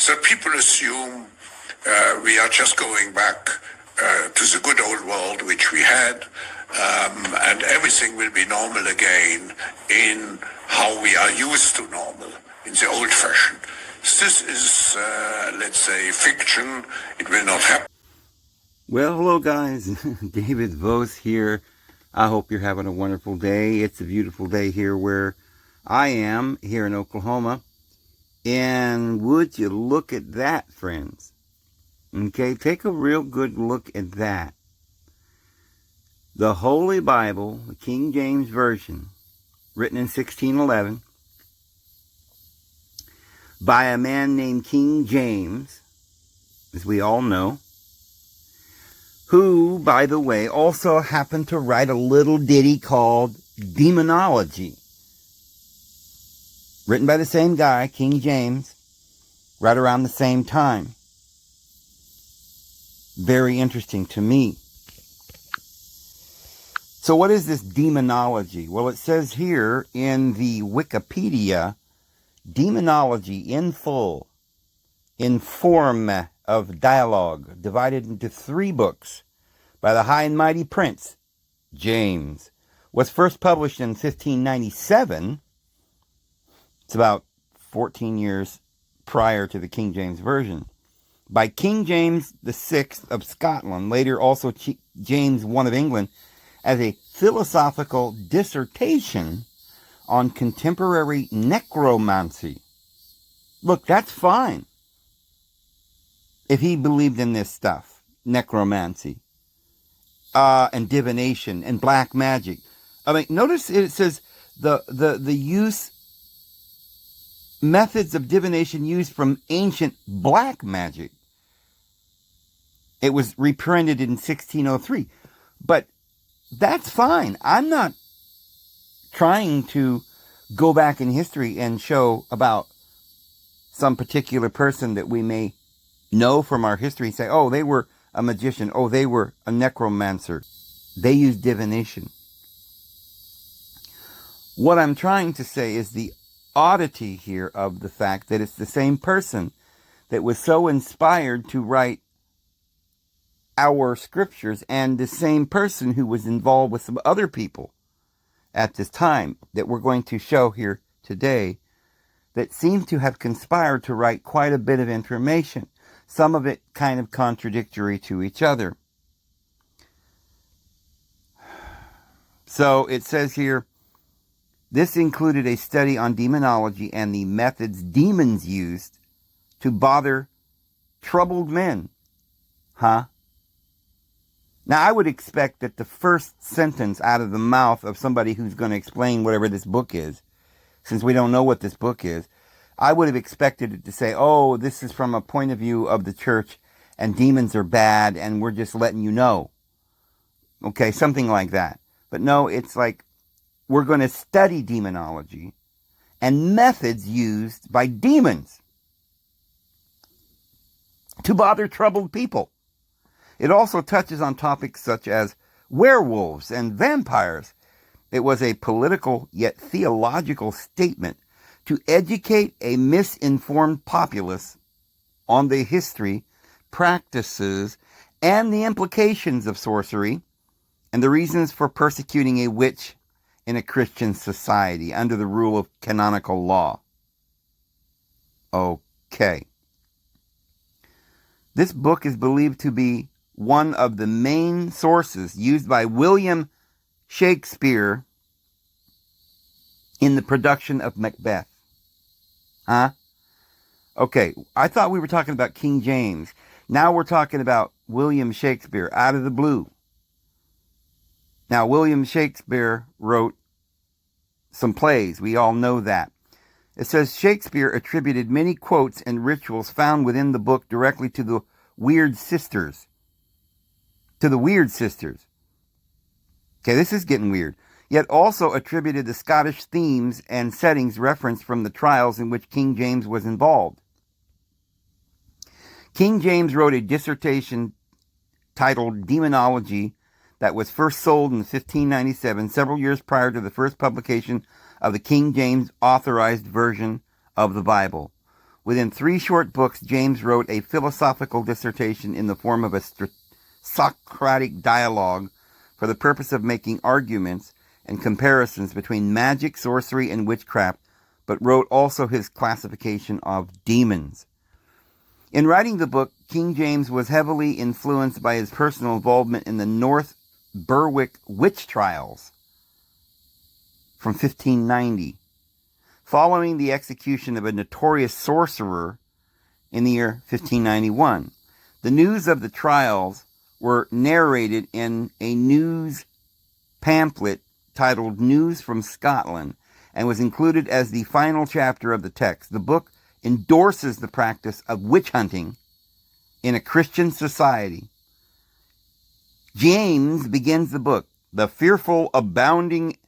that people assume we are just going back to the good old world which we had, and everything will be normal again in how we are used to normal, in the old fashion. This is, let's say, fiction. It will not happen. Well, hello guys, David Vos here. I hope you're having a wonderful day. It's a beautiful day here where I am, here in Oklahoma. And would you look at that, friends? Okay, take a real good look at that. The Holy Bible, the King James Version, written in 1611, by a man named King James, as we all know, who, by the way, also happened to write a little ditty called Demonology. Written by the same guy, King James, right around the same time. Very interesting to me. So what is this demonology? Well, it says here in the Wikipedia, demonology in full, in form of dialogue, divided into 3 books by the high and mighty Prince James, was first published in 1597. It's about 14 years prior to the King James Version, by King James VI of Scotland, later also James I of England, as a philosophical dissertation on contemporary necromancy. Look, that's fine. If he believed in this stuff, necromancy, and divination, and black magic. I mean, notice it says the use, methods of divination used from ancient black magic. It was reprinted in 1603. But that's fine. I'm not trying to go back in history and show about some particular person that we may know from our history, say, oh, they were a magician, oh, they were a necromancer. They used divination. What I'm trying to say is the oddity here of the fact that it's the same person that was so inspired to write our scriptures, and the same person who was involved with some other people at this time that we're going to show here today, that seems to have conspired to write quite a bit of information, some of it kind of contradictory to each other. So it says here, this included a study on demonology and the methods demons used to bother troubled men. Now, I would expect that the first sentence out of the mouth of somebody who's going to explain whatever this book is, since we don't know what this book is, I would have expected it to say, oh, this is from a point of view of the church, and demons are bad, and we're just letting you know. Okay, something like that. But no, it's like, we're going to study demonology and methods used by demons to bother troubled people. It also touches on topics such as werewolves and vampires. It was a political yet theological statement to educate a misinformed populace on the history, practices, and the implications of sorcery, and the reasons for persecuting a witch in a Christian society under the rule of canonical law. Okay. This book is believed to be one of the main sources used by William Shakespeare in the production of Macbeth. Okay, I thought we were talking about King James. Now we're talking about William Shakespeare, out of the blue. Now, William Shakespeare wrote some plays. We all know that. It says Shakespeare attributed many quotes and rituals found within the book directly to the Weird Sisters. Okay, this is getting weird. Yet also attributed the Scottish themes and settings referenced from the trials in which King James was involved. King James wrote a dissertation titled Demonology that was first sold in 1597, several years prior to the first publication of the King James authorized version of the Bible. Within 3 short books, James wrote a philosophical dissertation in the form of a Socratic dialogue for the purpose of making arguments and comparisons between magic, sorcery, and witchcraft, but wrote also his classification of demons. In writing the book, King James was heavily influenced by his personal involvement in the North Berwick witch trials from 1590, following the execution of a notorious sorcerer in the year 1591. The news of the trials were narrated in a news pamphlet titled News from Scotland and was included as the final chapter of the text. The book endorses the practice of witch hunting in a Christian society. James begins the book, "The fearful abounding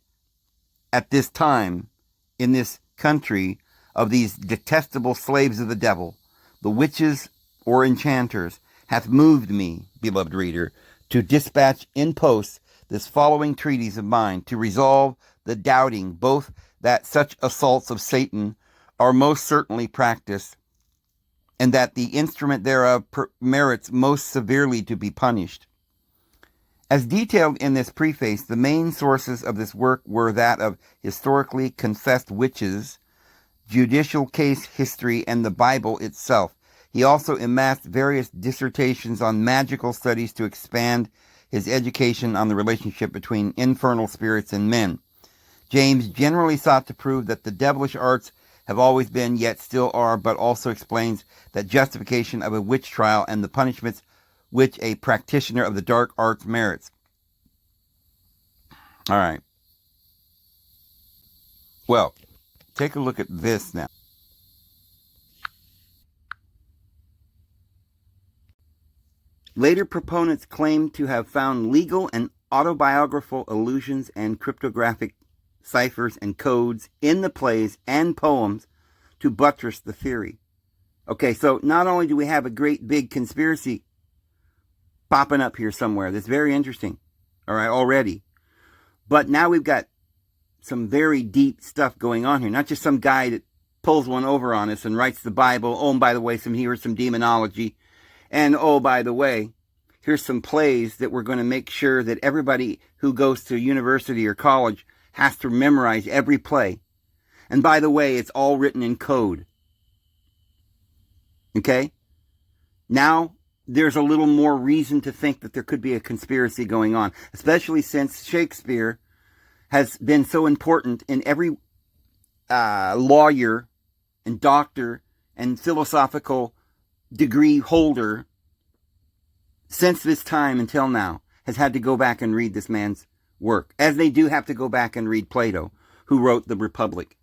at this time in this country of these detestable slaves of the devil, the witches or enchanters, hath moved me, beloved reader, to dispatch in post this following treatise of mine, to resolve the doubting both that such assaults of Satan are most certainly practiced, and that the instrument thereof merits most severely to be punished." As detailed in this preface, the main sources of this work were that of historically confessed witches, judicial case history, and the Bible itself. He also amassed various dissertations on magical studies to expand his education on the relationship between infernal spirits and men. James generally sought to prove that the devilish arts have always been, yet still are, but also explains that justification of a witch trial and the punishments which a practitioner of the dark arts merits. All right. Well, take a look at this now. Later proponents claim to have found legal and autobiographical allusions and cryptographic ciphers and codes in the plays and poems to buttress the theory. Okay, so not only do we have a great big conspiracy popping up here somewhere that's very interesting, all right, already, but now we've got some very deep stuff going on here. Not just some guy that pulls one over on us and writes the Bible. Oh, and by the way, here's some demonology. And oh, by the way, here's some plays that we're going to make sure that everybody who goes to university or college has to memorize every play. And by the way, it's all written in code. Okay? Now, there's a little more reason to think that there could be a conspiracy going on, especially since Shakespeare has been so important in every lawyer and doctor and philosophical degree holder since this time until now has had to go back and read this man's work, as they do have to go back and read Plato, who wrote the Republic.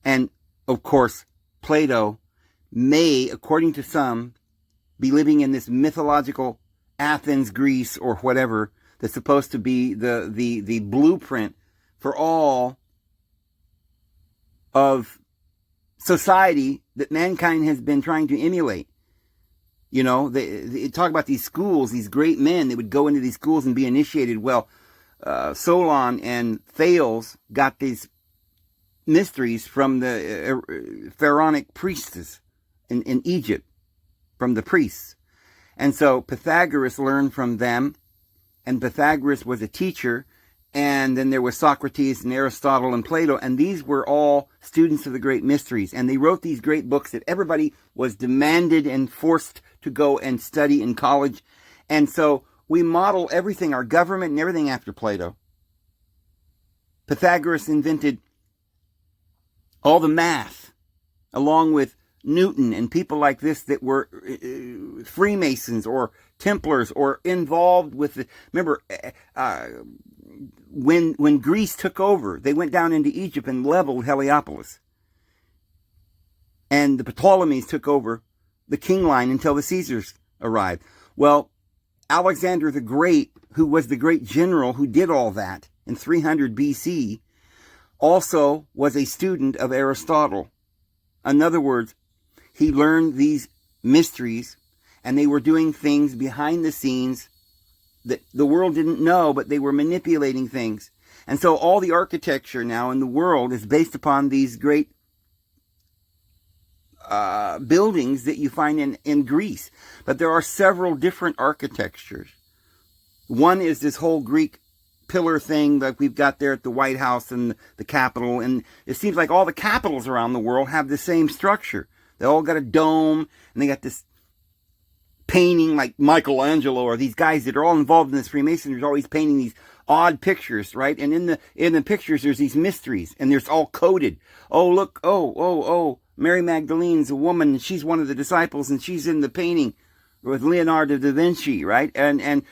And, of course, Plato may, according to some, be living in this mythological Athens, Greece, or whatever, that's supposed to be the blueprint for all of society that mankind has been trying to emulate. You know, they talk about these schools, these great men that would go into these schools and be initiated. Well, Solon and Thales got these mysteries from the pharaonic priestess in Egypt, from the priests. And so Pythagoras learned from them, and Pythagoras was a teacher, and then there was Socrates and Aristotle and Plato, and these were all students of the great mysteries, and they wrote these great books that everybody was demanded and forced to go and study in college. And so we model everything, our government and everything, after Plato. Pythagoras invented all the math, along with Newton and people like this that were Freemasons or Templars or involved with the... Remember, when Greece took over, they went down into Egypt and leveled Heliopolis. And the Ptolemies took over the king line until the Caesars arrived. Well, Alexander the Great, who was the great general who did all that in 300 BC, also was a student of Aristotle. In other words, he learned these mysteries, and they were doing things behind the scenes that the world didn't know, but they were manipulating things. And so all the architecture now in the world is based upon these great buildings that you find in Greece. But there are several different architectures. One is this whole Greek pillar thing that we've got there at the White House and the Capitol. And it seems like all the capitals around the world have the same structure. They all got a dome, and they got this painting like Michelangelo, or these guys that are all involved in this Freemasonry are always painting these odd pictures, right? And in the pictures, there's these mysteries, and there's all coded. Oh, look, oh, Mary Magdalene's a woman, and she's one of the disciples, and she's in the painting with Leonardo da Vinci, right? And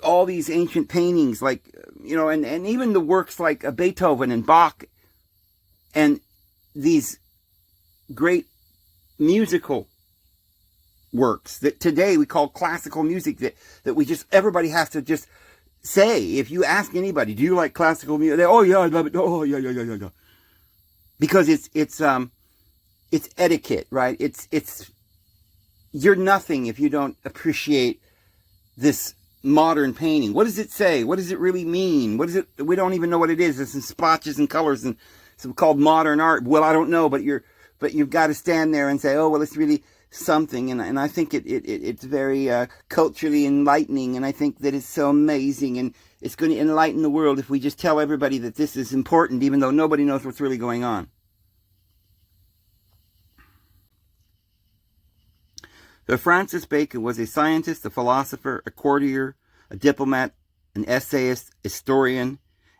all these ancient paintings, like, you know, and even the works like Beethoven and Bach, and these great musical works that today we call classical music, that we just, everybody has to just say. If you ask anybody, do you like classical music? They, oh yeah, I love it. Oh yeah. Because it's etiquette, right? It's you're nothing if you don't appreciate this modern painting. What does it say? What does it really mean? What is it? We don't even know what it is. There's some splotches and colors and some called modern art. Well, I don't know, but you've got to stand there and say, oh, well, it's really something. And I think it's very culturally enlightening, and I think that it's so amazing, and it's going to enlighten the world if we just tell everybody that this is important, even though nobody knows what's really going on. So Francis Bacon was a scientist, a philosopher, a courtier, a diplomat, an essayist, historian,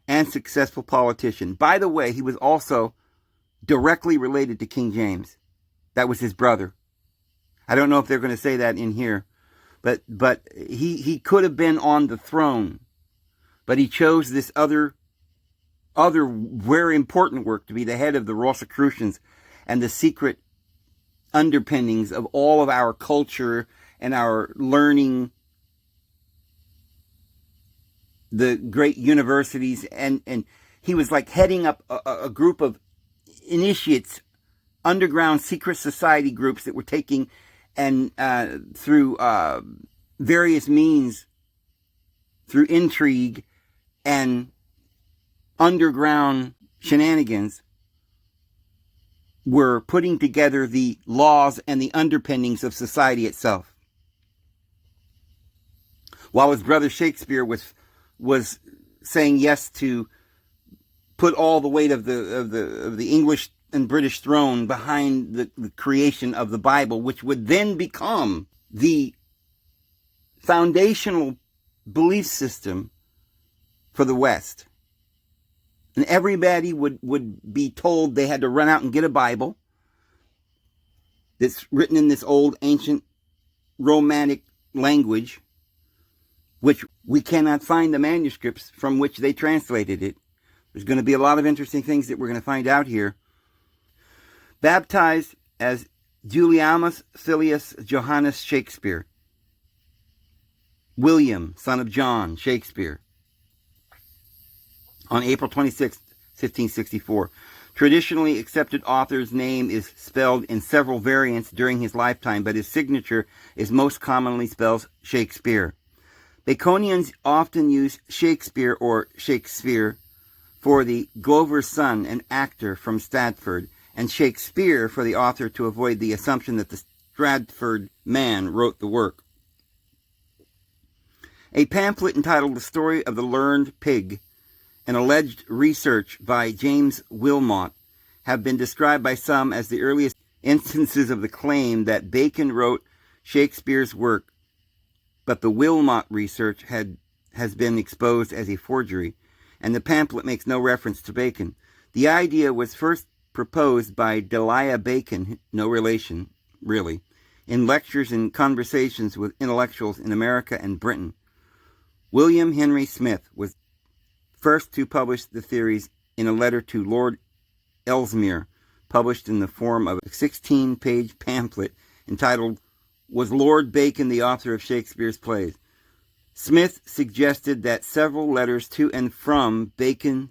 and successful politician. By the way, he was also directly related to King James. That was his brother. I don't know if they're going to say that in here, but he could have been on the throne, but he chose this other very important work to be the head of the Rosicrucians and the secret underpinnings of all of our culture and our learning, the great universities, and he was like heading up a group of initiates, underground secret society groups that were taking and through various means, through intrigue and underground shenanigans, were putting together the laws and the underpinnings of society itself. While his brother Shakespeare was saying yes to put all the weight of the English and British throne behind the creation of the Bible, which would then become the foundational belief system for the West. And everybody would be told they had to run out and get a Bible that's written in this old ancient Romantic language, which we cannot find the manuscripts from which they translated it. There's going to be a lot of interesting things that we're going to find out here. Baptized as Julianus Filius Johannes Shakespeare. William, son of John Shakespeare. On April 26, 1564. Traditionally accepted author's name is spelled in several variants during his lifetime, but his signature is most commonly spelled Shakespeare. Baconians often use Shakespeare or Shakespeare for the Glover's son, an actor from Stratford, and Shakespeare for the author to avoid the assumption that the Stratford man wrote the work. A pamphlet entitled The Story of the Learned Pig, an alleged research by James Wilmot, have been described by some as the earliest instances of the claim that Bacon wrote Shakespeare's work, but the Wilmot research has been exposed as a forgery, and the pamphlet makes no reference to Bacon. The idea was first proposed by Delia Bacon, no relation, really, in lectures and conversations with intellectuals in America and Britain. William Henry Smith was first to publish the theories in a letter to Lord Ellesmere, published in the form of a 16-page pamphlet entitled, Was Lord Bacon the Author of Shakespeare's Plays? Smith suggested that several letters to and from Bacon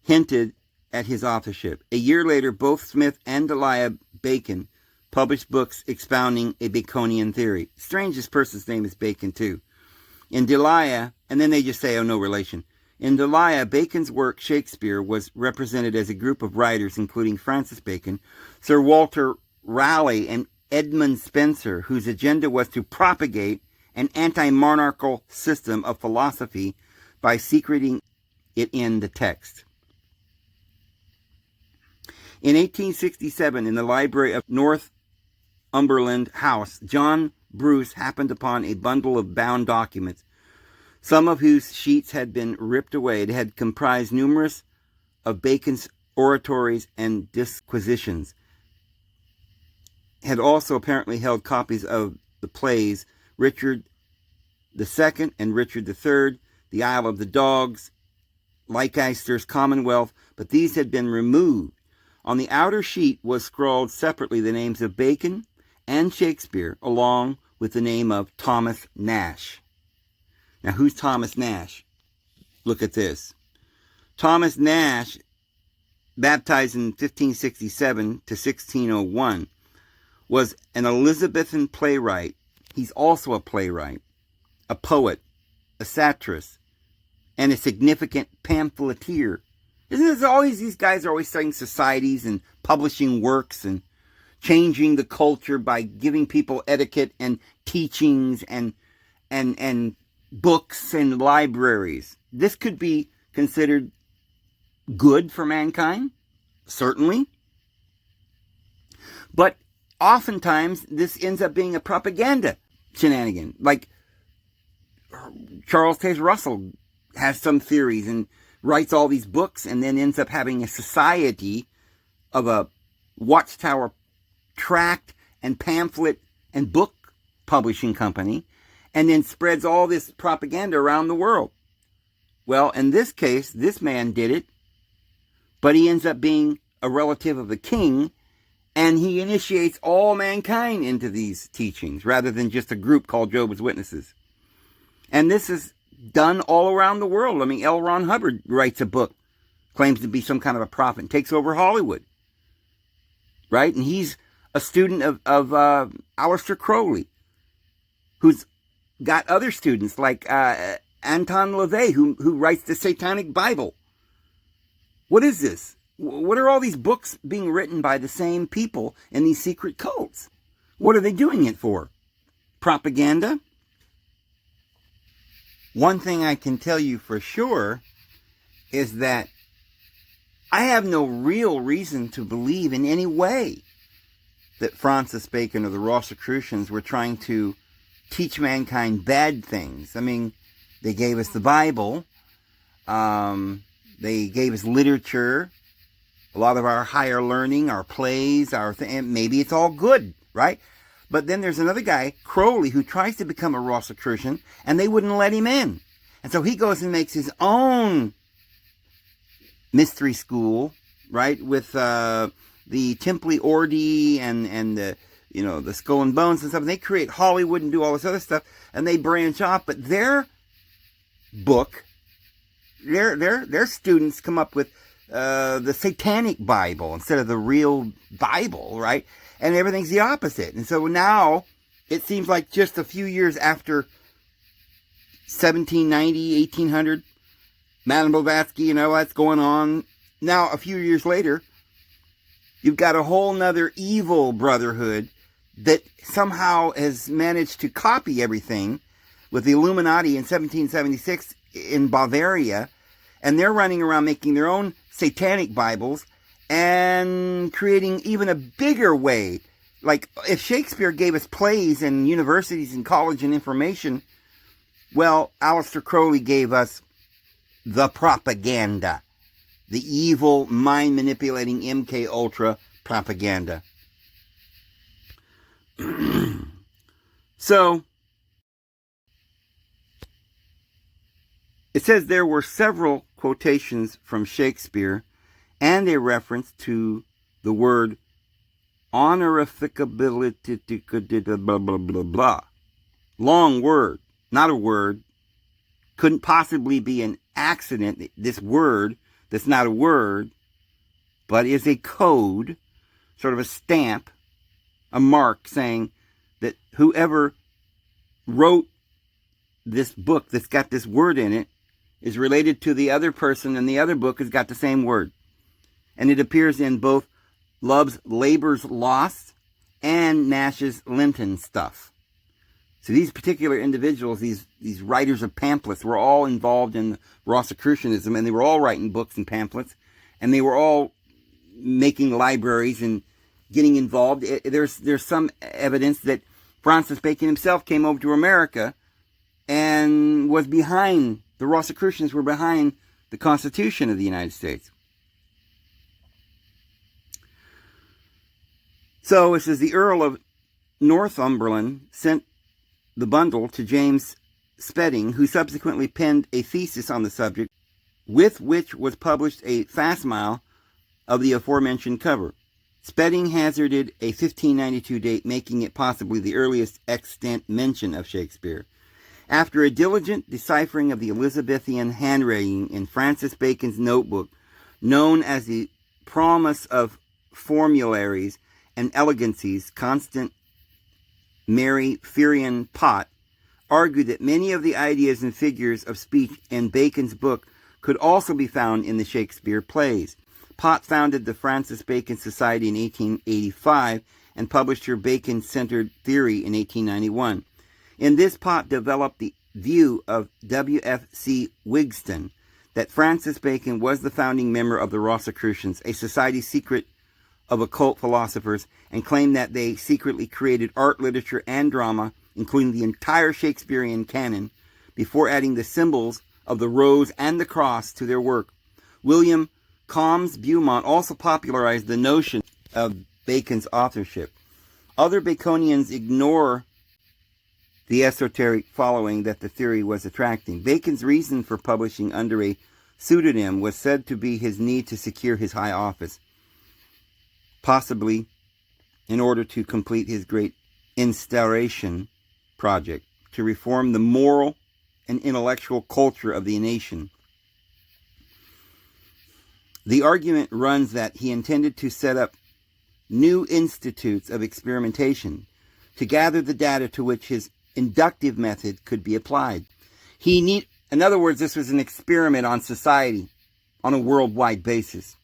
hinted at his authorship. A year later, both Smith and Delia Bacon published books expounding a Baconian theory. Strangest person's name is Bacon, too. In Delia, and then they just say, oh, no relation. In Delia, Bacon's work, Shakespeare, was represented as a group of writers, including Francis Bacon, Sir Walter Raleigh, and Edmund Spenser, whose agenda was to propagate an anti-monarchical system of philosophy by secreting it in the text. In 1867, in the library of Northumberland House, John Bruce happened upon a bundle of bound documents, some of whose sheets had been ripped away. It had comprised numerous of Bacon's oratories and disquisitions. It had also apparently held copies of the plays Richard II and Richard III, The Isle of the Dogs, Leicester's Commonwealth, but these had been removed. On the outer sheet was scrawled separately the names of Bacon and Shakespeare, along with the name of Thomas Nash. Now, who's Thomas Nash? Look at this. Thomas Nash, baptized in 1567 to 1601, was an Elizabethan playwright. He's also a playwright, a poet, a satirist, and a significant pamphleteer. Isn't it always, these guys are always starting societies and publishing works and changing the culture by giving people etiquette and teachings and books and libraries. This could be considered good for mankind, certainly. But oftentimes this ends up being a propaganda shenanigan. Like Charles Taze Russell has some theories and writes all these books and then ends up having a society of a Watchtower tract and pamphlet and book publishing company, and then spreads all this propaganda around the world. Well, in this case, this man did it, but he ends up being a relative of the king, and he initiates all mankind into these teachings rather than just a group called Jehovah's Witnesses. And this is done all around the world. I mean, L. Ron Hubbard writes a book, claims to be some kind of a prophet, and takes over Hollywood. Right? And he's a student of Aleister Crowley, who's got other students like Anton LaVey, who writes the Satanic Bible. What is this? What are all these books being written by the same people in these secret cults? What are they doing it for? Propaganda? One thing I can tell you for sure is that I have no real reason to believe in any way that Francis Bacon or the Rosicrucians were trying to teach mankind bad things. I mean, they gave us the Bible. They gave us literature, a lot of our higher learning, our plays, maybe it's all good, right? But then there's another guy, Crowley, who tries to become a Rosicrucian, and they wouldn't let him in. And so he goes and makes his own mystery school, right, with the Templi Ordi and the, the Skull and Bones and stuff. And they create Hollywood and do all this other stuff, and they branch off. But their book, their students come up with the Satanic Bible instead of the real Bible, right? And everything's the opposite. And so now it seems like just a few years after 1790, 1800, Madame Blavatsky and all that's going on. Now, a few years later, you've got a whole nother evil brotherhood that somehow has managed to copy everything with the Illuminati in 1776 in Bavaria. And they're running around making their own satanic Bibles and creating even a bigger way. Like, if Shakespeare gave us plays and universities and college and information, well, Aleister Crowley gave us the propaganda. The evil, mind-manipulating MK Ultra propaganda. So, it says there were several quotations from Shakespeare and a reference to the word honorificability, blah, blah, blah, blah. Long word, not a word. Couldn't possibly be an accident. This word, that's not a word, but is a code, sort of a stamp, a mark saying that whoever wrote this book that's got this word in it is related to the other person, and the other book has got the same word. And it appears in both Love's Labour's Lost and Nash's Linton Stuff. So these particular individuals, these writers of pamphlets, were all involved in Rosicrucianism, and they were all writing books and pamphlets, and they were all making libraries and getting involved. There's some evidence that Francis Bacon himself came over to America and was behind, the Rosicrucians were behind the Constitution of the United States. So it says the Earl of Northumberland sent the bundle to James Spedding, who subsequently penned a thesis on the subject, with which was published a facsimile of the aforementioned cover. Spedding hazarded a 1592 date, making it possibly the earliest extant mention of Shakespeare. After a diligent deciphering of the Elizabethan handwriting in Francis Bacon's notebook, known as the Promise of Formularies and Elegancies, Constant Mary Ferian Pott argued that many of the ideas and figures of speech in Bacon's book could also be found in the Shakespeare plays. Pott founded the Francis Bacon Society in 1885 and published her Bacon-centered theory in 1891. In this, Pott developed the view of W.F.C. Wigston that Francis Bacon was the founding member of the Rosicrucians, a society secret of occult philosophers, and claimed that they secretly created art, literature, and drama, including the entire Shakespearean canon, before adding the symbols of the rose and the cross to their work. William Combs Beaumont also popularized the notion of Bacon's authorship. Other Baconians ignore the esoteric following that the theory was attracting. Bacon's reason for publishing under a pseudonym was said to be his need to secure his high office, possibly in order to complete his great instauration project, to reform the moral and intellectual culture of the nation. The argument runs that he intended to set up new institutes of experimentation to gather the data to which his inductive method could be applied. In other words, this was an experiment on society on a worldwide basis.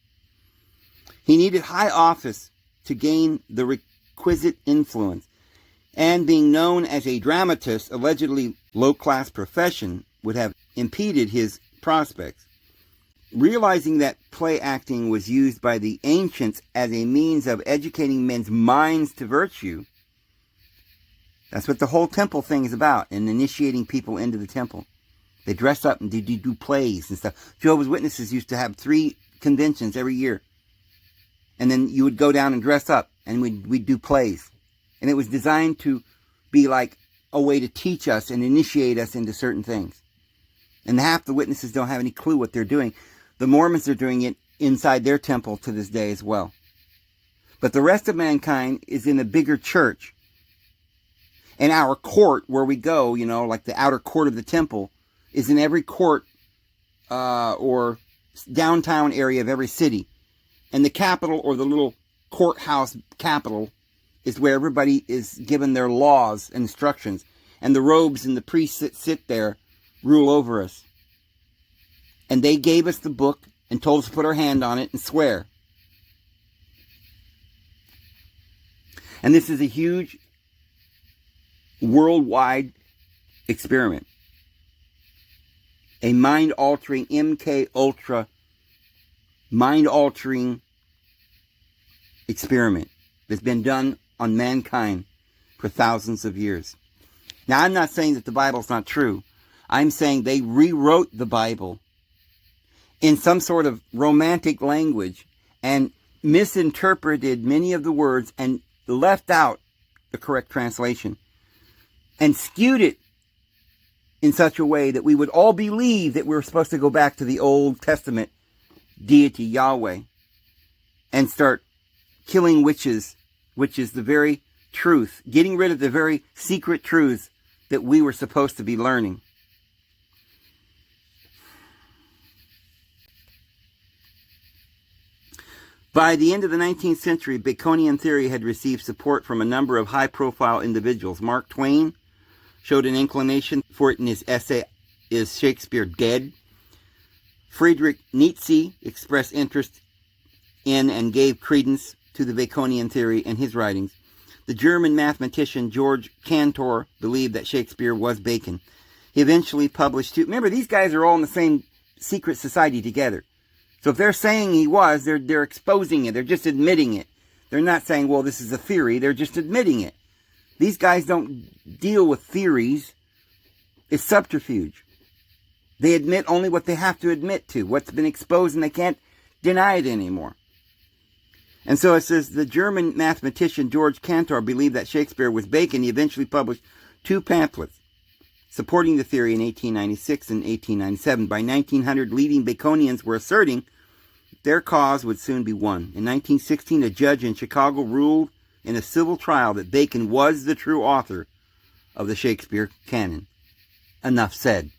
He needed high office to gain the requisite influence, and being known as a dramatist, allegedly low-class profession, would have impeded his prospects. Realizing that play acting was used by the ancients as a means of educating men's minds to virtue, that's what the whole temple thing is about, and initiating people into the temple. They dress up and do plays and stuff. Jehovah's Witnesses used to have 3 conventions every year. And then you would go down and dress up, and we'd do plays. And it was designed to be like a way to teach us and initiate us into certain things. And half the witnesses don't have any clue what they're doing. The Mormons are doing it inside their temple to this day as well. But the rest of mankind is in a bigger church. And our court, where we go, like the outer court of the temple, is in every court or downtown area of every city. And the capital, or the little courthouse capital, is where everybody is given their laws and instructions. And the robes and the priests that sit there rule over us. And they gave us the book and told us to put our hand on it and swear. And this is a huge worldwide experiment. A mind-altering, MK Ultra, mind-altering experiment that's been done on mankind for thousands of years. Now, I'm not saying that the Bible's not true. I'm saying they rewrote the Bible in some sort of romantic language and misinterpreted many of the words and left out the correct translation and skewed it in such a way that we would all believe that we're supposed to go back to the Old Testament deity Yahweh and start killing witches, which is the very truth, getting rid of the very secret truths that we were supposed to be learning. By the end of the 19th century, Baconian theory had received support from a number of high-profile individuals. Mark Twain showed an inclination for it in his essay, Is Shakespeare Dead?, Friedrich Nietzsche expressed interest in and gave credence to the Baconian theory in his writings. The German mathematician George Cantor believed that Shakespeare was Bacon. He eventually published two. Remember, these guys are all in the same secret society together. So if they're saying he was, they're exposing it. They're just admitting it. They're not saying, well, this is a theory. They're just admitting it. These guys don't deal with theories. It's subterfuge. They admit only what they have to admit to, what's been exposed, and they can't deny it anymore. And so it says, the German mathematician George Cantor believed that Shakespeare was Bacon. He eventually published two pamphlets supporting the theory in 1896 and 1897. By 1900, leading Baconians were asserting their cause would soon be won. In 1916, a judge in Chicago ruled in a civil trial that Bacon was the true author of the Shakespeare canon. Enough said.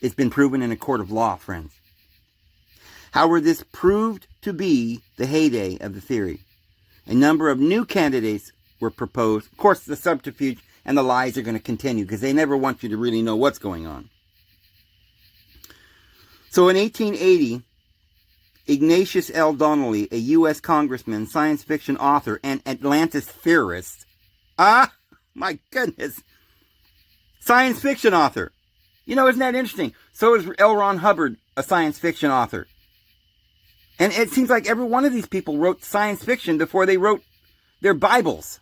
It's been proven in a court of law, friends. However, this proved to be the heyday of the theory. A number of new candidates were proposed. Of course, the subterfuge and the lies are going to continue because they never want you to really know what's going on. So in 1880, Ignatius L. Donnelly, a U.S. congressman, science fiction author, and Atlantis theorist. My goodness. Science fiction author. You know, isn't that interesting? So is L. Ron Hubbard, a science fiction author. And it seems like every one of these people wrote science fiction before they wrote their Bibles.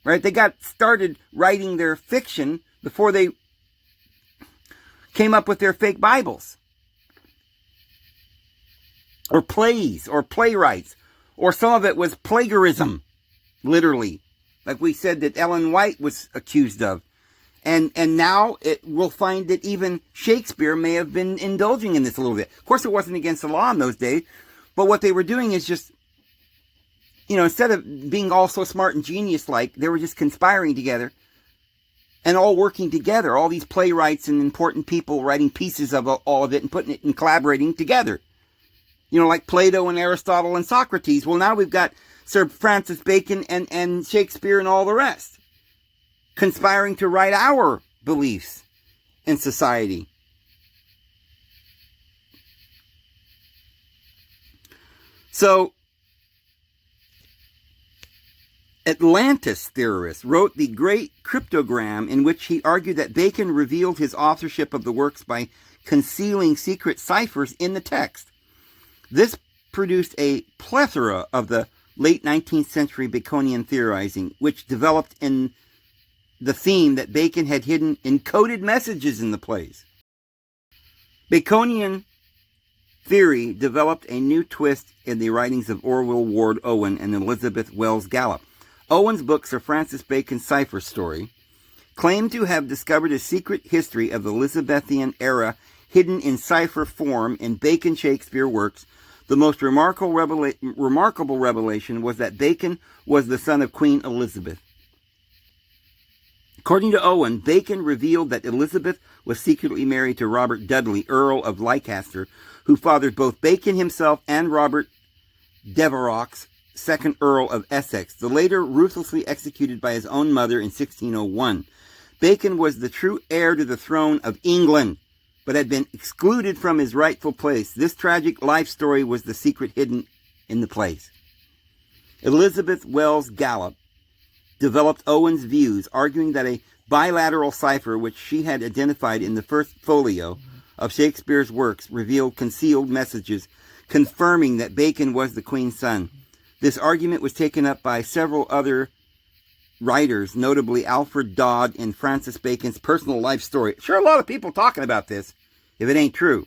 Right? They got started writing their fiction before they came up with their fake Bibles. Or plays, or playwrights. Or some of it was plagiarism, literally. Like we said that Ellen White was accused of. And now we'll find that even Shakespeare may have been indulging in this a little bit. Of course, it wasn't against the law in those days. But what they were doing is just, you know, instead of being all so smart and genius-like, they were just conspiring together and all working together. All these playwrights and important people writing pieces of all of it and putting it and collaborating together. You know, like Plato and Aristotle and Socrates. Well, now we've got Sir Francis Bacon and Shakespeare and all the rest conspiring to write our beliefs in society. So, Atlantis theorist wrote the Great Cryptogram, in which he argued that Bacon revealed his authorship of the works by concealing secret ciphers in the text. This produced a plethora of the late 19th century Baconian theorizing, which developed in the theme that Bacon had hidden encoded messages in the plays. Baconian theory developed a new twist in the writings of Orville Ward Owen and Elizabeth Wells Gallup. Owen's book, Sir Francis Bacon's Cipher Story, claimed to have discovered a secret history of the Elizabethan era hidden in cipher form in Bacon Shakespeare works. The most remarkable revelation was that Bacon was the son of Queen Elizabeth. According to Owen, Bacon revealed that Elizabeth was secretly married to Robert Dudley, Earl of Leicester, who fathered both Bacon himself and Robert Devereux, 2nd Earl of Essex, the later ruthlessly executed by his own mother in 1601. Bacon was the true heir to the throne of England, but had been excluded from his rightful place. This tragic life story was the secret hidden in the plays. Elizabeth Wells Gallup developed Owen's views, arguing that a bilateral cipher, which she had identified in the first folio of Shakespeare's works, revealed concealed messages confirming that Bacon was the Queen's son. This argument was taken up by several other writers, notably Alfred Dodd in Francis Bacon's Personal Life Story. Sure, a lot of people talking about this, if it ain't true.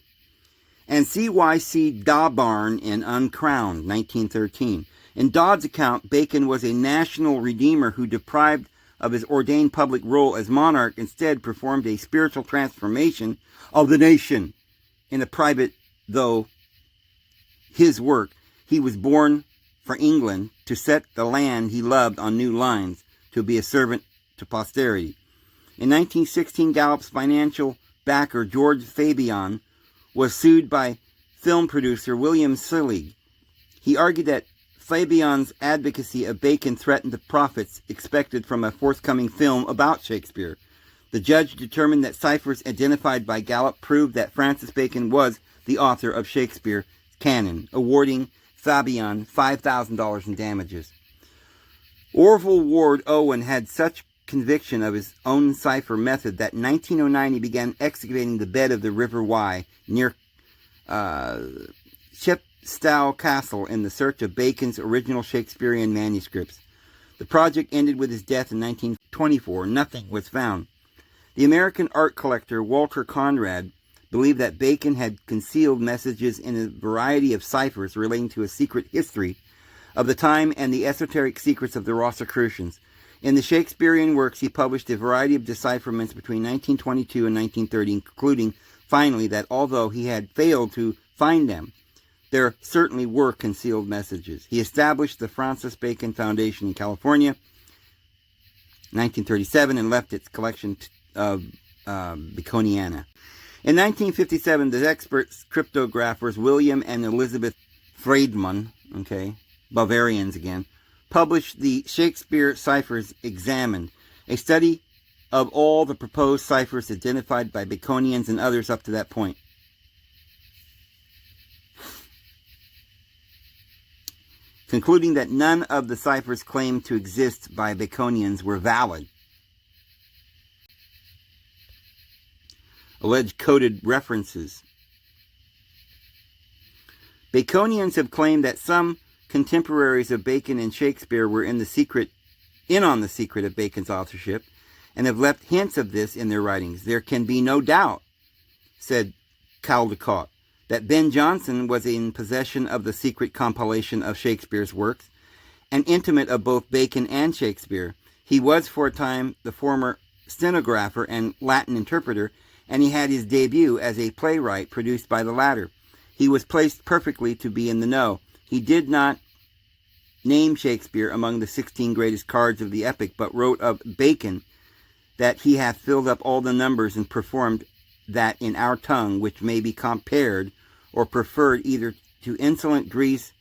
And C.Y.C. Dawbarn in Uncrowned, 1913. In Dodd's account, Bacon was a national redeemer who, deprived of his ordained public role as monarch, instead performed a spiritual transformation of the nation. In a private, though his work, he was born for England to set the land he loved on new lines, to be a servant to posterity. In 1916, Gallup's financial backer, George Fabian, was sued by film producer William Selig. He argued that Fabian's advocacy of Bacon threatened the profits expected from a forthcoming film about Shakespeare. The judge determined that ciphers identified by Gallup proved that Francis Bacon was the author of Shakespeare canon, awarding Fabian $5,000 in damages. Orville Ward Owen had such conviction of his own cipher method that in 1909 he began excavating the bed of the River Wye near Chepstow Castle in the search of Bacon's original Shakespearean manuscripts. The project ended with his death in 1924. Nothing was found. The American art collector Walter Conrad believed that Bacon had concealed messages in a variety of ciphers relating to a secret history of the time and the esoteric secrets of the Rosicrucians. In the Shakespearean works, he published a variety of decipherments between 1922 and 1930, concluding finally that although he had failed to find them, there certainly were concealed messages. He established the Francis Bacon Foundation in California, 1937, and left its collection of Baconiana. In 1957, the expert cryptographers William and Elizabeth Friedman, Bavarians again, published the Shakespeare ciphers examined, a study of all the proposed ciphers identified by Baconians and others up to that point. Concluding that none of the ciphers claimed to exist by Baconians were valid. Alleged coded references. Baconians have claimed that some contemporaries of Bacon and Shakespeare were in on the secret of Bacon's authorship, and have left hints of this in their writings. There can be no doubt, said Caldecott, that Ben Jonson was in possession of the secret compilation of Shakespeare's works, an intimate of both Bacon and Shakespeare. He was for a time the former stenographer and Latin interpreter, and he had his debut as a playwright produced by the latter. He was placed perfectly to be in the know. He did not name Shakespeare among the 16 greatest cards of the epic, but wrote of Bacon that he hath filled up all the numbers and performed that in our tongue, which may be compared or preferred either to insolent Greece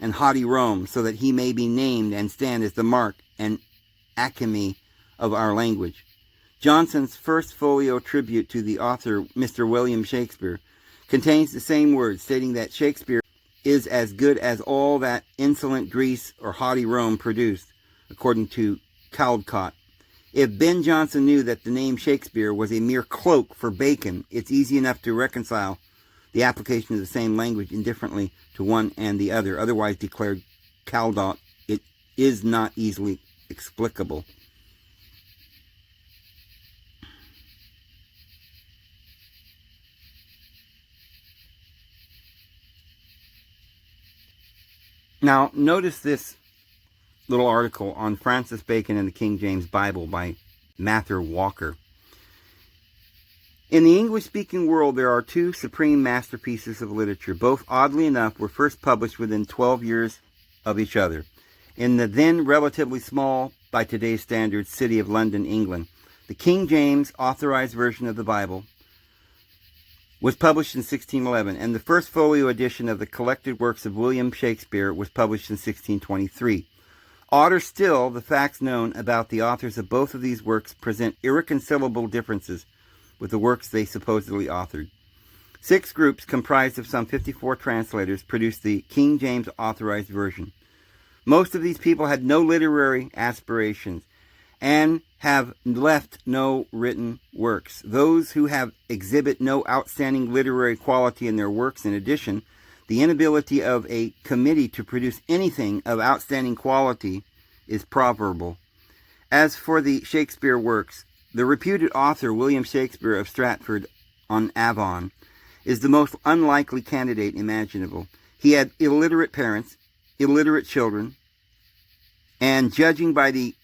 and haughty Rome, so that he may be named and stand as the mark and acme of our language. Johnson's first folio tribute to the author, Mr. William Shakespeare, contains the same words, stating that Shakespeare is as good as all that insolent Greece or haughty Rome produced, according to Caldecott. If Ben Jonson knew that the name Shakespeare was a mere cloak for Bacon, it's easy enough to reconcile the application of the same language indifferently to one and the other. Otherwise, declared Caldecott, it is not easily explicable. Now, notice this little article on Francis Bacon and the King James Bible by Mather Walker. In the English-speaking world, there are two supreme masterpieces of literature. Both, oddly enough, were first published within 12 years of each other, in the then relatively small, by today's standards, city of London, England. The King James Authorized Version of the Bible was published in 1611, and the first folio edition of the collected works of William Shakespeare was published in 1623. Odder still, the facts known about the authors of both of these works present irreconcilable differences with the works they supposedly authored. 6 groups, comprised of some 54 translators, produced the King James Authorized Version. Most of these people had no literary aspirations and have left no written works. Those who have exhibit no outstanding literary quality in their works. In addition, the inability of a committee to produce anything of outstanding quality is proverbial. As for the Shakespeare works, the reputed author William Shakespeare of Stratford-on-Avon is the most unlikely candidate imaginable. He had illiterate parents, illiterate children, and judging by the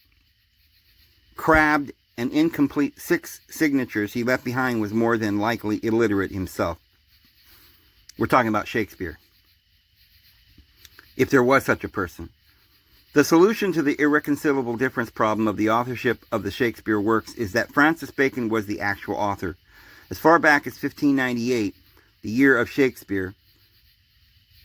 crabbed and incomplete 6 signatures he left behind, was more than likely illiterate himself. We're talking about Shakespeare, if there was such a person. The solution to the irreconcilable difference problem of the authorship of the Shakespeare works is that Francis Bacon was the actual author. As far back as 1598, the year of Shakespeare,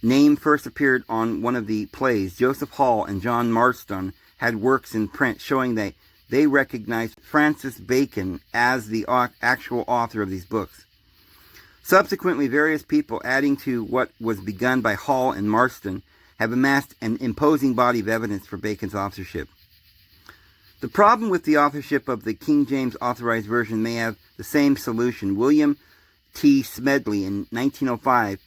name first appeared on one of the plays. Joseph Hall and John Marston had works in print showing that they recognized Francis Bacon as the actual author of these books. Subsequently, various people, adding to what was begun by Hall and Marston, have amassed an imposing body of evidence for Bacon's authorship. The problem with the authorship of the King James Authorized Version may have the same solution. William T. Smedley, in 1905,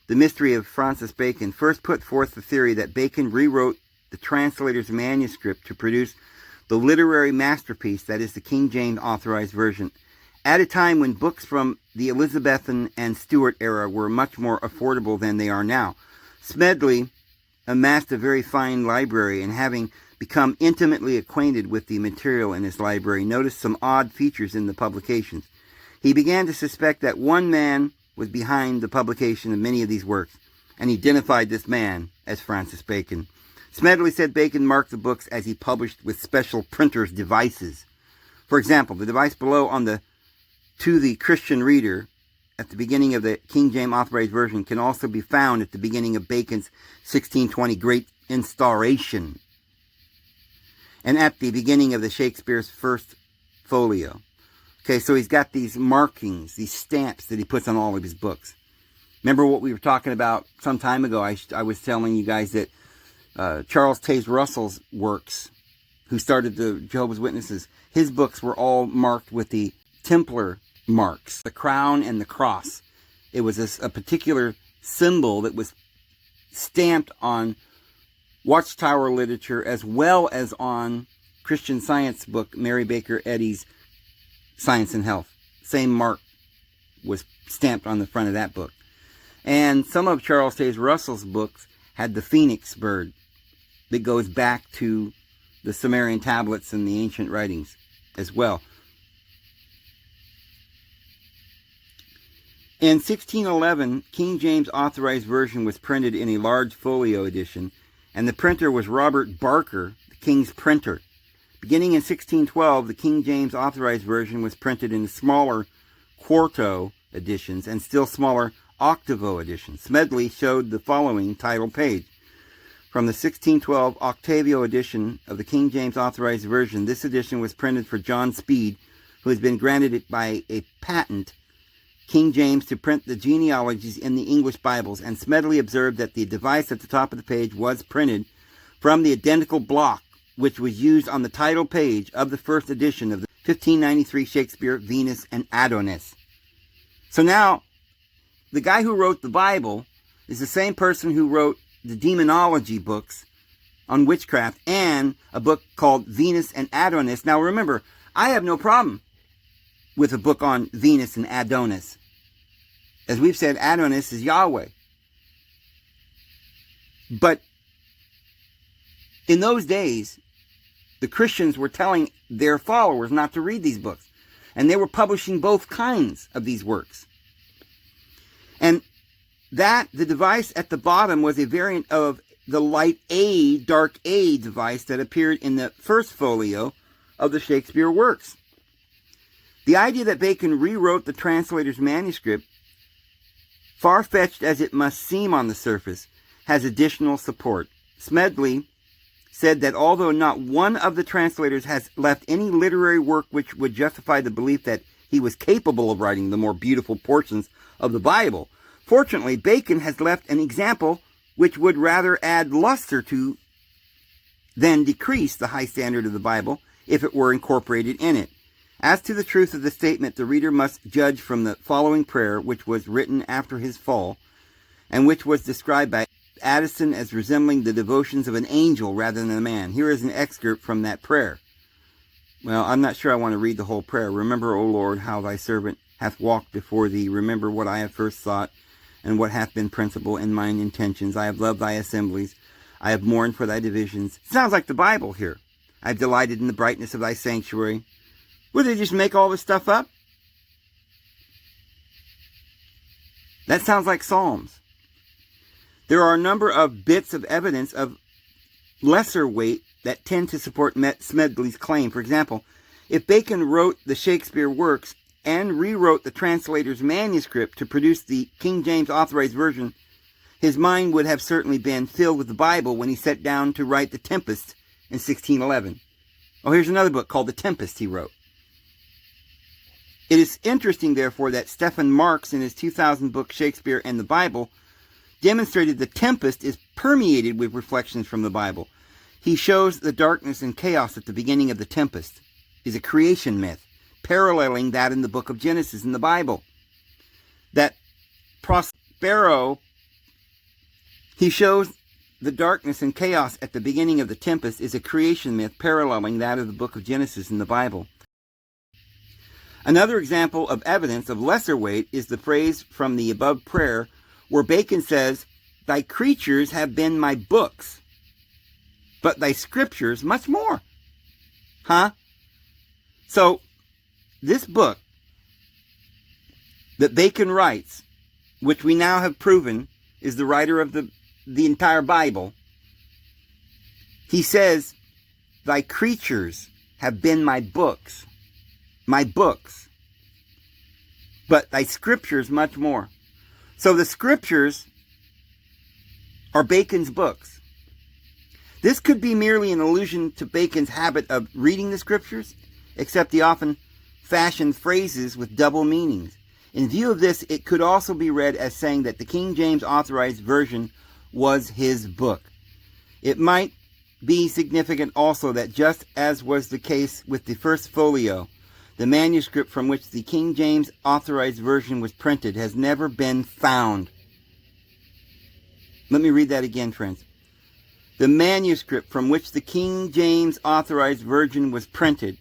The Mystery of Francis Bacon, first put forth the theory that Bacon rewrote the translator's manuscript to produce the literary masterpiece that is the King James Authorized Version, at a time when books from the Elizabethan and Stuart era were much more affordable than they are now. Smedley amassed a very fine library, and having become intimately acquainted with the material in his library, noticed some odd features in the publications. He began to suspect that one man was behind the publication of many of these works, and he identified this man as Francis Bacon. Smedley said Bacon marked the books as he published with special printer's devices. For example, the device below on the "To the Christian Reader" at the beginning of the King James Authorized Version can also be found at the beginning of Bacon's 1620 Great Instauration, and at the beginning of the Shakespeare's first folio. Okay, so he's got these markings, these stamps that he puts on all of his books. Remember what we were talking about some time ago? I was telling you guys that Charles Taze Russell's works, who started the Jehovah's Witnesses, his books were all marked with the Templar marks, the crown and the cross. It was a particular symbol that was stamped on Watchtower literature as well as on Christian Science book, Mary Baker Eddy's Science and Health. Same mark was stamped on the front of that book. And some of Charles Taze Russell's books had the phoenix bird that goes back to the Sumerian tablets and the ancient writings as well. In 1611, King James Authorized Version was printed in a large folio edition, and the printer was Robert Barker, the king's printer. Beginning in 1612, the King James Authorized Version was printed in smaller quarto editions and still smaller octavo editions. Smedley showed the following title page. From the 1612 octavo edition of the King James Authorized Version, this edition was printed for John Speed, who has been granted it by a patent King James to print the genealogies in the English Bibles, and Smedley observed that the device at the top of the page was printed from the identical block which was used on the title page of the first edition of the 1593 Shakespeare, Venus and Adonis. So now, the guy who wrote the Bible is the same person who wrote the demonology books on witchcraft and a book called Venus and Adonis. Now remember, I have no problem with a book on Venus and Adonis. As we've said, Adonis is Yahweh. But in those days, the Christians were telling their followers not to read these books. And they were publishing both kinds of these works. And the device at the bottom was a variant of the light A, dark A device that appeared in the first folio of the Shakespeare works. The idea that Bacon rewrote the translator's manuscript, far-fetched as it must seem on the surface, has additional support. Smedley said that although not one of the translators has left any literary work which would justify the belief that he was capable of writing the more beautiful portions of the Bible, fortunately, Bacon has left an example which would rather add luster to than decrease the high standard of the Bible if it were incorporated in it. As to the truth of the statement, the reader must judge from the following prayer, which was written after his fall, and which was described by Addison as resembling the devotions of an angel rather than a man. Here is an excerpt from that prayer. Well, I'm not sure I want to read the whole prayer. Remember, O Lord, how thy servant hath walked before thee. Remember what I have first thought, and what hath been principal in mine intentions. I have loved thy assemblies. I have mourned for thy divisions. Sounds like the Bible here. I have delighted in the brightness of thy sanctuary. Would they just make all this stuff up? That sounds like Psalms. There are a number of bits of evidence of lesser weight that tend to support Smedley's claim. For example, if Bacon wrote the Shakespeare works and rewrote the translator's manuscript to produce the King James Authorized Version, his mind would have certainly been filled with the Bible when he sat down to write The Tempest in 1611. Oh, here's another book called The Tempest he wrote. It is interesting, therefore, that Stephen Marks, in his 2000 book Shakespeare and the Bible, demonstrated the Tempest is permeated with reflections from the Bible. He shows the darkness and chaos at the beginning of the Tempest is a creation myth, paralleling that in the book of Genesis in the Bible. That he shows the darkness and chaos at the beginning of the Tempest is a creation myth, paralleling that of the book of Genesis in the Bible. Another example of evidence of lesser weight is the phrase from the above prayer where Bacon says, "Thy creatures have been my books, but thy scriptures much more." So, this book that Bacon writes, which we now have proven is the writer of the entire Bible, he says, "Thy creatures have been my books, but thy scriptures much more." So the scriptures are Bacon's books. This could be merely an allusion to Bacon's habit of reading the scriptures, except he often fashioned phrases with double meanings. In view of this, it could also be read as saying that the King James Authorized Version was his book. It might be significant also that just as was the case with the first folio, the manuscript from which the King James Authorized Version was printed has never been found. Let me read that again, friends. The manuscript from which the King James Authorized Version was printed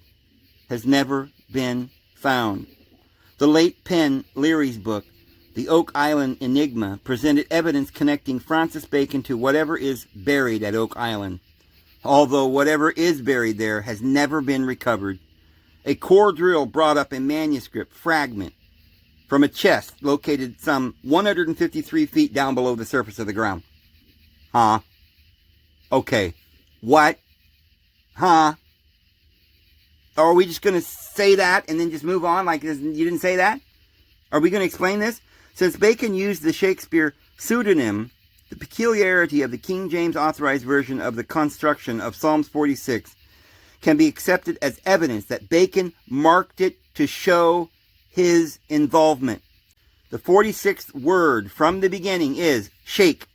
has never been found. The late Penn Leary's book, The Oak Island Enigma, presented evidence connecting Francis Bacon to whatever is buried at Oak Island, although whatever is buried there has never been recovered. A core drill brought up a manuscript fragment from a chest located some 153 feet down below the surface of the ground. Okay. What? Are we just going to say that and then just move on like you didn't say that? Are we going to explain this? Since Bacon used the Shakespeare pseudonym, the peculiarity of the King James Authorized Version of the construction of Psalms 46 can be accepted as evidence that Bacon marked it to show his involvement. The 46th word from the beginning is shake,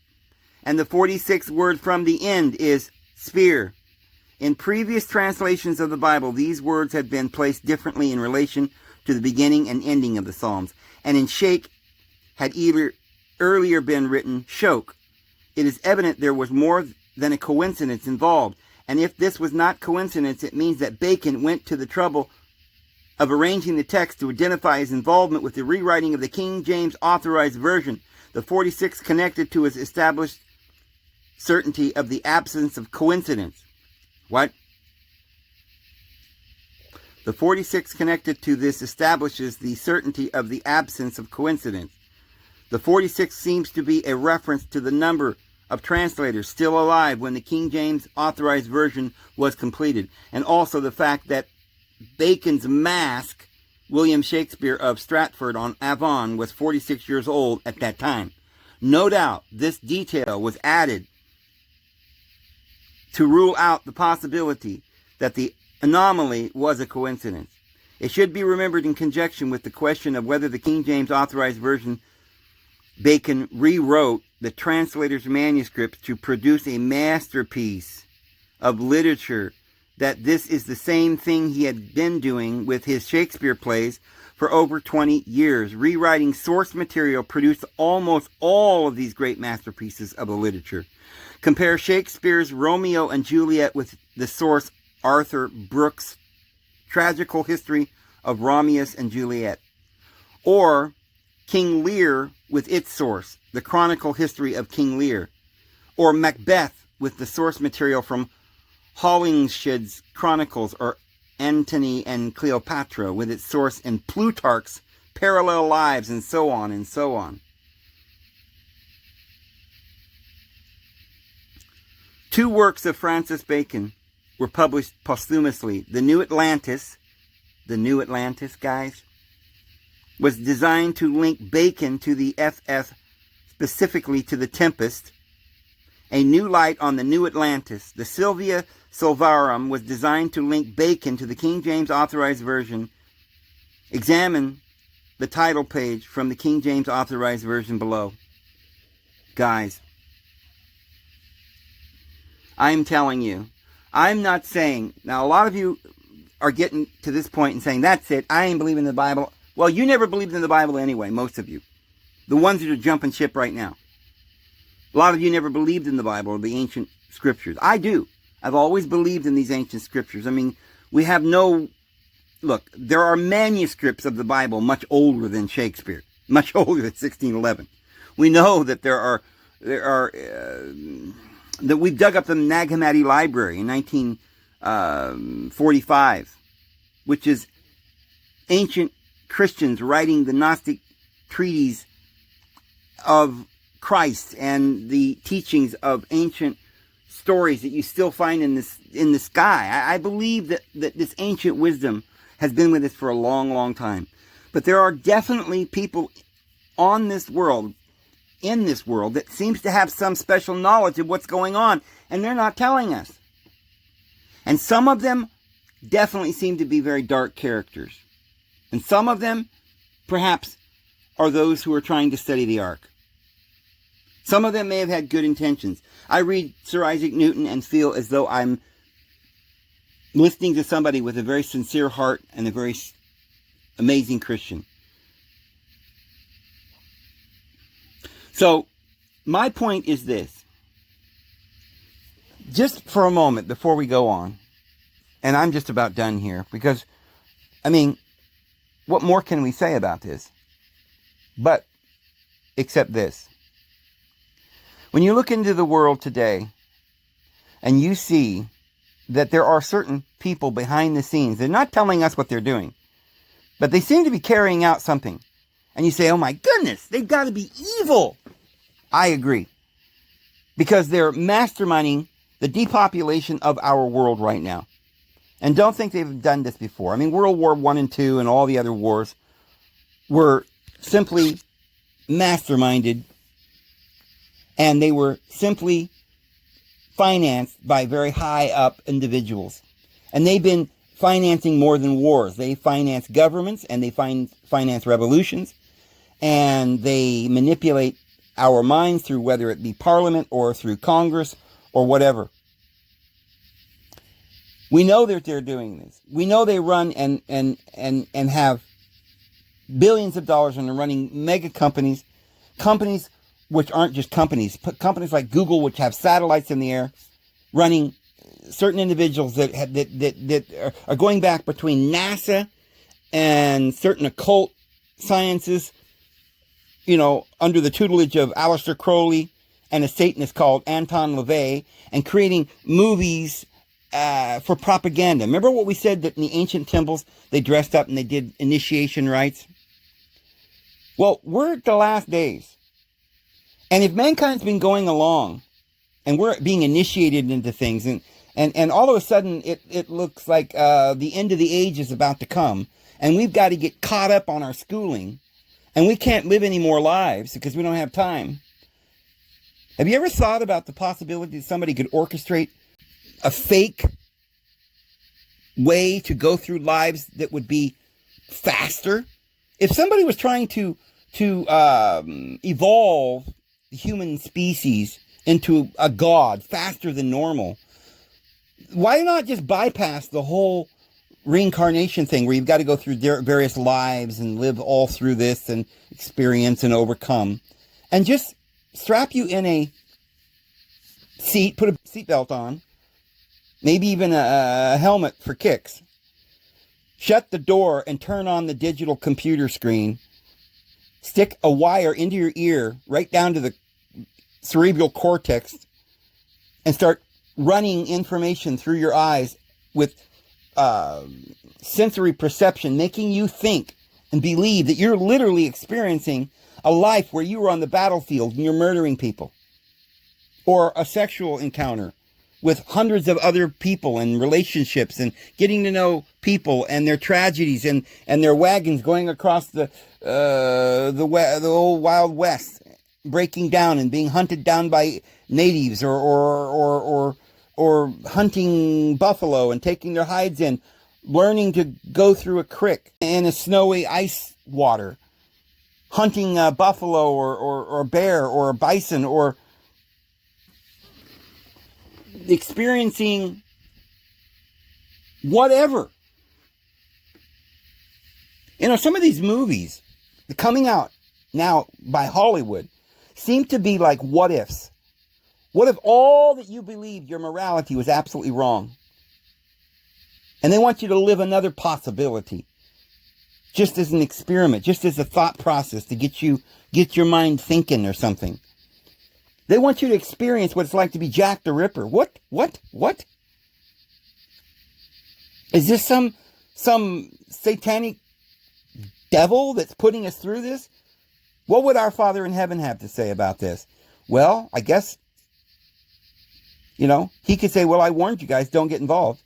and the 46th word from the end is spear. In previous translations of the Bible, these words had been placed differently in relation to the beginning and ending of the Psalms, and in shake had either earlier been written shoke. It is evident there was more than a coincidence involved, and if this was not coincidence, it means that Bacon went to the trouble of arranging the text to identify his involvement with the rewriting of the King James Authorized Version. The 46 connected to his established certainty of the absence of coincidence. What? The 46 connected to this establishes the certainty of the absence of coincidence. The 46 seems to be a reference to the number of translators still alive when the King James Authorized Version was completed, and also the fact that Bacon's mask, William Shakespeare of Stratford-on-Avon, was 46 years old at that time. No doubt this detail was added to rule out the possibility that the anomaly was a coincidence. It should be remembered in conjunction with the question of whether the King James Authorized Version Bacon rewrote the translator's manuscript to produce a masterpiece of literature, that this is the same thing he had been doing with his Shakespeare plays for over 20 years. Rewriting source material produced almost all of these great masterpieces of the literature. Compare Shakespeare's Romeo and Juliet with the source Arthur Brooks' tragical history of Romulus and Juliet, or King Lear with its source, the chronicle history of King Lear, or Macbeth with the source material from Holinshed's Chronicles, or Antony and Cleopatra with its source in Plutarch's Parallel Lives, and so on and so on. Two works of Francis Bacon were published posthumously. The New Atlantis, guys, was designed to link Bacon to the FF, specifically to the Tempest. A New Light on the New Atlantis, the Silvia Silvarum, was designed to link Bacon to the King James Authorized Version Examine the title page from the King James Authorized Version below. Guys, I'm telling you, I'm not saying, now a lot of you are getting to this point and saying, that's it, I ain't believing in the Bible. Well, you never believed in the Bible anyway, most of you. The ones that are jumping ship right now. A lot of you never believed in the Bible or the ancient scriptures. I do. I've always believed in these ancient scriptures. I mean, we have no... Look, there are manuscripts of the Bible much older than Shakespeare. Much older than 1611. We know that that we've dug up the Nag Hammadi Library in 1945, which is ancient Christians writing the Gnostic treatise of Christ and the teachings of ancient stories that you still find in the sky. I believe that this ancient wisdom has been with us for a long, long time. But there are definitely people in this world that seems to have some special knowledge of what's going on, and they're not telling us. And some of them definitely seem to be very dark characters. And some of them, perhaps, are those who are trying to study the Ark. Some of them may have had good intentions. I read Sir Isaac Newton and feel as though I'm listening to somebody with a very sincere heart and a very amazing Christian. So, my point is this. Just for a moment before we go on, and I'm just about done here, because, I mean, what more can we say about this? But, except this. When you look into the world today, and you see that there are certain people behind the scenes, they're not telling us what they're doing, but they seem to be carrying out something. And you say, oh my goodness, they've got to be evil. I agree. Because they're masterminding the depopulation of our world right now. And don't think they've done this before. I mean, World War I and II and all the other wars were simply masterminded, and they were simply financed by very high up individuals. And they've been financing more than wars. They finance governments, and they finance revolutions, and they manipulate our minds through whether it be Parliament or through Congress or whatever. We know that they're doing this. We know they run and have billions of dollars, and they're running mega companies which aren't just companies, but companies like Google, which have satellites in the air, running certain individuals that are going back between NASA and certain occult sciences, you know, under the tutelage of Aleister Crowley and a Satanist called Anton LaVey, and creating movies for propaganda. Remember what we said, that in the ancient temples they dressed up and they did initiation rites? Well, we're at the last days. And if mankind's been going along and we're being initiated into things, and all of a sudden it looks like the end of the age is about to come, and we've got to get caught up on our schooling, and we can't live any more lives because we don't have time. Have you ever thought about the possibility that somebody could orchestrate a fake way to go through lives that would be faster? If somebody was trying to evolve the human species into a god faster than normal, why not just bypass the whole reincarnation thing where you've got to go through various lives and live all through this and experience and overcome, and just strap you in a seat, put a seatbelt on, maybe even a helmet for kicks, shut the door and turn on the digital computer screen, stick a wire into your ear right down to the cerebral cortex, and start running information through your eyes with sensory perception, making you think and believe that you're literally experiencing a life where you were on the battlefield and you're murdering people, or a sexual encounter with hundreds of other people and relationships, and getting to know people and their tragedies and their wagons going across the old Wild West, breaking down and being hunted down by natives, or hunting buffalo and taking their hides in. learning to go through a creek in a snowy ice water, hunting a buffalo or a bear or a bison, or experiencing whatever. You know, some of these movies coming out now by Hollywood seem to be like what ifs. What if all that you believed your morality was absolutely wrong? And they want you to live another possibility, just as an experiment, just as a thought process to get your mind thinking or something. They want you to experience what it's like to be Jack the Ripper. What? Is this some satanic devil that's putting us through this? What would our Father in heaven have to say about this? Well, I guess, he could say, well, I warned you guys, don't get involved.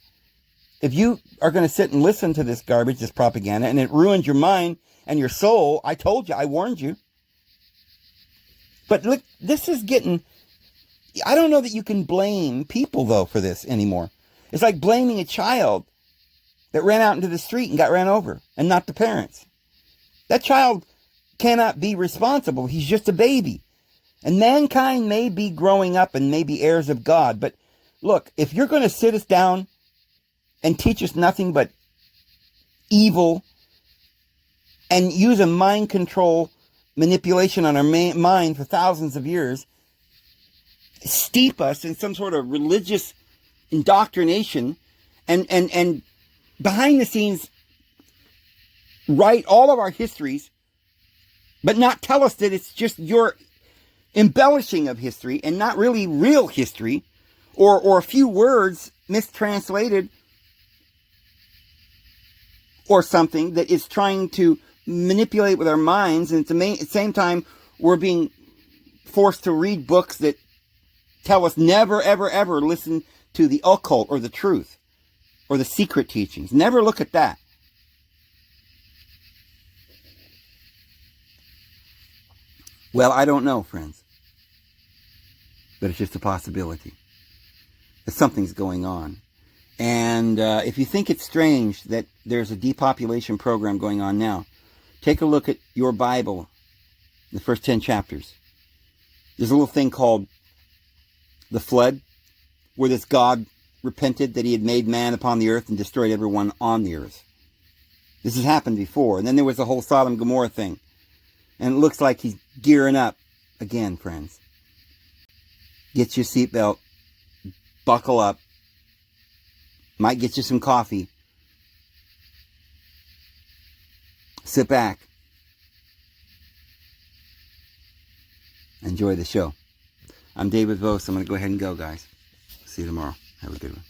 If you are going to sit and listen to this garbage, this propaganda, and it ruins your mind and your soul, I told you, I warned you. But look, this is getting, I don't know that you can blame people, though, for this anymore. It's like blaming a child that ran out into the street and got ran over, and not the parents. That child cannot be responsible. He's just a baby. And mankind may be growing up and may be heirs of God. But look, if you're going to sit us down and teach us nothing but evil and use a mind control manipulation on our mind for thousands of years, steep us in some sort of religious indoctrination, and behind the scenes write all of our histories, but not tell us that it's just your embellishing of history and not really real history, or a few words mistranslated, or something that is trying to manipulate with our minds, and at the same time we're being forced to read books that tell us never, ever, ever listen to the occult or the truth or the secret teachings. Never look at that. Well, I don't know, friends. But it's just a possibility that something's going on. And if you think it's strange that there's a depopulation program going on now, take a look at your Bible, the first 10 chapters. There's a little thing called the flood, where this God repented that he had made man upon the earth and destroyed everyone on the earth. This has happened before. And then there was the whole Sodom and Gomorrah thing. And it looks like he's gearing up again, friends. Get your seatbelt. Buckle up. Might get you some coffee. Sit back. Enjoy the show. I'm David Vos. I'm going to go ahead and go, guys. See you tomorrow. Have a good one.